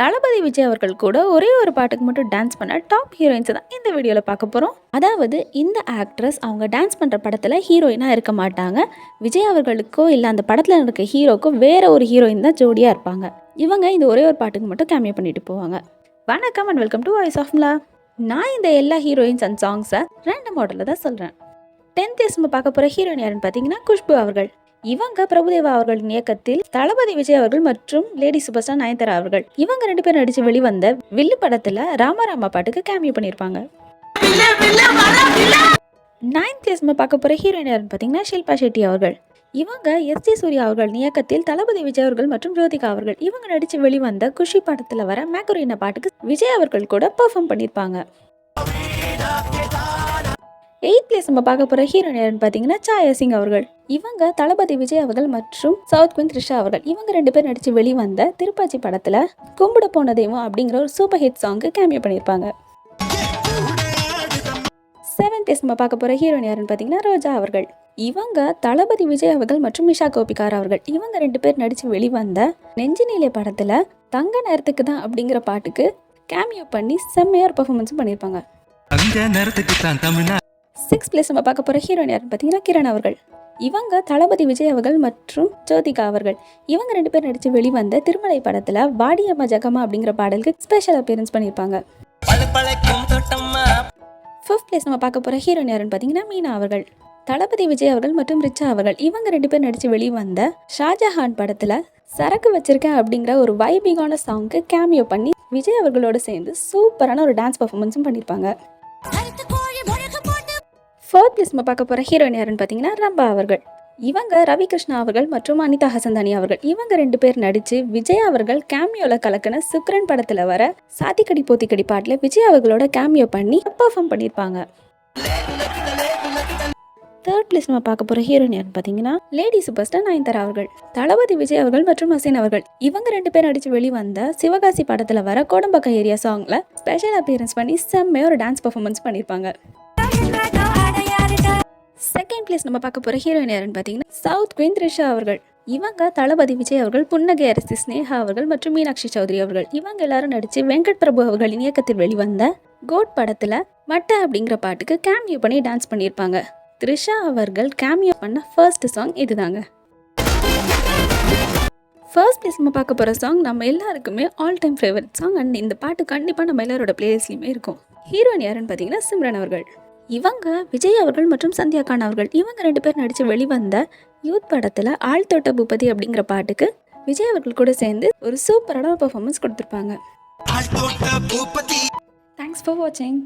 தளபதி விஜய் அவர்கள் கூட ஒரே ஒரு பாட்டுக்கு மட்டும் டான்ஸ் பண்ண டாப் ஹீரோயின்ஸ் தான் இந்த வீடியோவில் பார்க்க போகிறோம். அதாவது இந்த ஆக்ட்ரஸ் அவங்க டான்ஸ் பண்ணுற படத்தில் ஹீரோயினாக இருக்க மாட்டாங்க. விஜய் அவர்களுக்கோ இல்லை அந்த படத்தில் இருக்க ஹீரோக்கோ வேற ஒரு ஹீரோயின் தான் ஜோடியாக இருப்பாங்க. இவங்க இந்த ஒரே ஒரு பாட்டுக்கு மட்டும் கேமியோ பண்ணிட்டு போவாங்க. வணக்கம் and welcome to voice of Mila. நான் இந்த எல்லா ஹீரோயின்ஸ் அண்ட் சாங்ஸை 2 மாடலில் தான் சொல்கிறேன். 10th நம்ம பார்க்க போகிற ஹீரோயின் யாருன்னு பார்த்தீங்கன்னா குஷ்பு அவர்கள். இவங்க பிரபுதேவா அவர்களின் இயக்கத்தில் தளபதி விஜய் அவர்கள் மற்றும் லேடி சூப்பர் ஸ்டார் நயன்தாரா அவர்கள் இவங்க 2 பேரும் நடிச்சு வெளிவந்த வில்லு படத்துல ராமராமா பாட்டுக்கு கேமியோ பண்ணியிருப்பாங்க. 9th நம்ம பார்க்க போற ஹீரோயின் யாருன்னு பார்த்தீங்கன்னா ஷில்பா ஷெட்டி அவர்கள். இவங்க எஸ்.ஜே. சூர்யா அவர்களின் இயக்கத்தில் தளபதி விஜய் அவர்கள் மற்றும் ஜோதிகா அவர்கள் இவங்க நடிச்சு வெளிவந்த குஷி படத்துல வர மேக்கரோனா பாட்டுக்கு விஜய் அவர்கள் கூட பெர்ஃபார்ம் பண்ணியிருப்பாங்க. 8th நம்ம பார்க்க போகிற ஹீரோயின் யாருன்னு பார்த்தீங்கன்னா சாயா சிங் அவர்கள். இவங்க தளபதி விஜய் அவர்கள் மற்றும் சவுத் குயின் த்ரிஷா அவர்கள் இவங்க 2 பேர் நடித்து வெளிவந்த திருப்பாச்சி படத்தில் கும்பிட போன தெய்வம் அப்படிங்கிற ஒரு சூப்பர் ஹிட் சாங்க்கு கேமியோ பண்ணியிருப்பாங்க. 7th நம்ம பார்க்க போகிற ஹீரோயின் யாருன்னு பார்த்தீங்கன்னா ரோஜா அவர்கள். இவங்க தளபதி விஜய் அவர்கள் மற்றும் மிஷா கோபிகார் அவர்கள் இவங்க 2 பேர் நடித்து வெளிவந்த நெஞ்சு நீலே படத்தில் தங்க நேரத்துக்கு தான் அப்படிங்கிற பாட்டுக்கு கேமியோ பண்ணி செம்மையாக பெர்ஃபார்மன்ஸும் பண்ணியிருப்பாங்க. 6th நம்ம பார்க்க போகிற ஹீரோயின் யாருன்னு பார்த்தீங்கன்னா கிரண் அவர்கள். இவங்க தளபதி விஜய் அவர்கள் மற்றும் ஜோதிகா அவர்கள் இவங்க 2 பேர் நடித்து வெளிவந்த திருமலை படத்தில் வாடியம்மா ஜகமா அப்படிங்கிற பாடலுக்கு ஸ்பெஷல் அப்பியரன்ஸ் பண்ணியிருப்பாங்க. 5th நம்ம பார்க்க போகிற ஹீரோயின் யாருன்னு பார்த்தீங்கன்னா மீனா அவர்கள். தளபதி விஜய் அவர்கள் மற்றும் ரிச்சா அவர்கள் இவங்க 2 பேர் நடித்து வெளிவந்த ஷாஜஹான் படத்தில் சரக்கு வச்சிருக்கேன் அப்படிங்கிற ஒரு வைபிங்கான சாங்க்கு கேமியோ பண்ணி விஜய் அவர்களோட சேர்ந்து சூப்பரான ஒரு டான்ஸ் பர்ஃபார்மன்ஸும் பண்ணியிருப்பாங்க. 4th நம்ம பார்க்க போகிற ஹீரோயின் யாருன்னு பார்த்தீங்கன்னா ரம்பா அவர்கள். இவங்க ரவி கிருஷ்ணா அவர்கள் மற்றும் அனிதா ஹசந்தானி அவர்கள் இவங்க 2 பேர் நடித்து விஜய் அவர்கள் கேமியோவில் கலக்கின சுக்ரன் படத்தில் வர சாத்திக்கடி போத்திக்கடி பாட்டில் விஜய் அவர்களோட கேமியோ பண்ணி பெர்ஃபார்ம் பண்ணியிருப்பாங்க. 3rd நம்ம பார்க்க போகிற ஹீரோயின் யாருன்னு பார்த்தீங்கன்னா லேடி சூப்பர் ஸ்டார் நயன்தாரா அவர்கள். தளபதி விஜய் அவர்கள் மற்றும் ஹசீன் அவர்கள் இவங்க 2 பேர் நடித்து வெளிவந்த சிவகாசி படத்தில் வர கோடம்பாக்கம் ஏரியா சாங்கில் ஸ்பெஷல் அப்பியரன்ஸ் பண்ணி செம்மையாக ஒரு டான்ஸ் பர்ஃபார்மன்ஸ் பண்ணியிருப்பாங்க. 2nd நம்ம பார்க்க போகிற ஹீரோயின் யாருன்னு பார்த்தீங்கன்னா சவுத் குயின் த்ரிஷா அவர்கள். இவங்க தளபதி விஜய் அவர்கள், புன்னகை அரசி ஸ்னேகா அவர்கள் மற்றும் மீனாட்சி சௌத்ரி அவர்கள் இவங்க எல்லாரும் நடித்து வெங்கட் பிரபு அவர்களின் இயக்கத்தில் வெளிவந்த கோட் படத்தில் மட்ட அப்படிங்கிற பாட்டுக்கு கேமியோ பண்ணி டான்ஸ் பண்ணியிருப்பாங்க. த்ரிஷா அவர்கள் கேமியோ பண்ண ஃபர்ஸ்ட் சாங் இதுதாங்க. 1st நம்ம பார்க்க போகிற சாங் நம்ம எல்லாருக்குமே all time favourite song and இந்த பாட்டு கண்டிப்பாக நம்ம எல்லாரோட பிளேலிஸ்ட்லையுமே இருக்கும். ஹீரோயின் யாருன்னு பார்த்தீங்கன்னா சிம்ரன் அவர்கள். இவங்க விஜய் அவர்கள் மற்றும் சந்தியா கான் அவர்கள் இவங்க 2 பேர் நடித்து வெளிவந்த யூத் படத்தில் ஆள் தொட்ட பூபதி அப்படிங்கிற பாட்டுக்கு விஜய் அவர்கள் கூட சேர்ந்து ஒரு சூப்பரான பெர்ஃபார்மன்ஸ் கொடுத்துருப்பாங்க. தேங்க்ஸ் ஃபார் வாட்சிங்.